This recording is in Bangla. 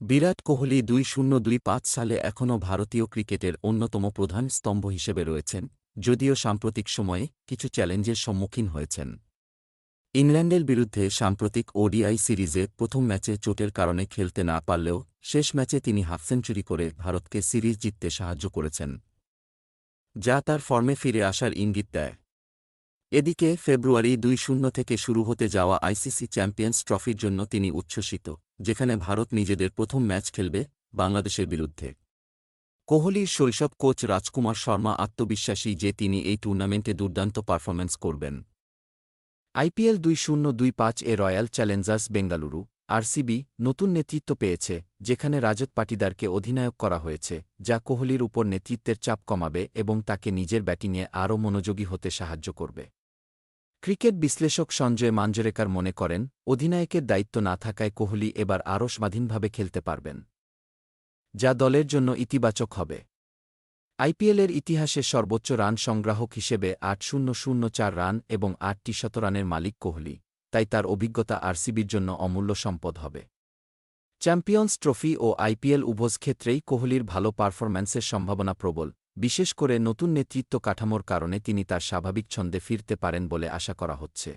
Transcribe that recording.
বিরাট কোহলি ২০২৫ সালে এখনও ভারতীয় ক্রিকেটের অন্যতম প্রধান স্তম্ভ হিসেবে রয়েছেন, যদিও সাম্প্রতিক সময়ে কিছু চ্যালেঞ্জের সম্মুখীন হয়েছেন। ইংল্যান্ডের বিরুদ্ধে সাম্প্রতিক ওডিআই সিরিজে প্রথম ম্যাচে চোটের কারণে খেলতে না পারলেও শেষ ম্যাচে তিনি হাফ সেঞ্চুরি করে ভারতকে সিরিজ জিততে সাহায্য করেছেন, যা তার ফর্মে ফিরে আসার ইঙ্গিত দেয়। এদিকে ফেব্রুয়ারি ২-০ থেকে শুরু হতে যাওয়া আইসিসি চ্যাম্পিয়ন্স ট্রফির জন্য তিনি উচ্ছ্বসিত, যেখানে ভারত নিজেদের প্রথম ম্যাচ খেলবে বাংলাদেশের বিরুদ্ধে। কোহলির শৈশব কোচ রাজকুমার শর্মা আত্মবিশ্বাসী যে তিনি এই টুর্নামেন্টে দুর্দান্ত পারফরম্যান্স করবেন। আইপিএল 2025 এ রয়্যাল চ্যালেঞ্জার্স বেঙ্গালুরু আরসিবি নতুন নেতৃত্ব পেয়েছে, যেখানে রাজত পাটিদারকে অধিনায়ক করা হয়েছে, যা কোহলির উপর নেতৃত্বের চাপ কমাবে এবং তাকে নিজের ব্যাটিংয়ে আরও মনোযোগী হতে সাহায্য করবে। ক্রিকেট বিশ্লেষক সঞ্জয় মাঞ্জরেকার মনে করেন, অধিনায়কের দায়িত্ব না থাকায় কোহলি এবার আরও স্বাধীনভাবে খেলতে পারবেন, যা দলের জন্য ইতিবাচক হবে। আইপিএলের ইতিহাসে সর্বোচ্চ রান সংগ্রাহক হিসেবে ৮,০০৪ রান এবং ৮টি শতরানের মালিক কোহলি, তাই তার অভিজ্ঞতা আরসিবির জন্য অমূল্য সম্পদ হবে। চ্যাম্পিয়ন্স ট্রফি ও আইপিএল উভয় ক্ষেত্রেই কোহলির ভালো পারফরম্যান্সের সম্ভাবনা প্রবল, বিশেষ করে নতুন নেতৃত্ব কাঠামোর কারণে তিনি তার স্বাভাবিক ছন্দে ফিরতে পারেন বলে আশা করা হচ্ছে।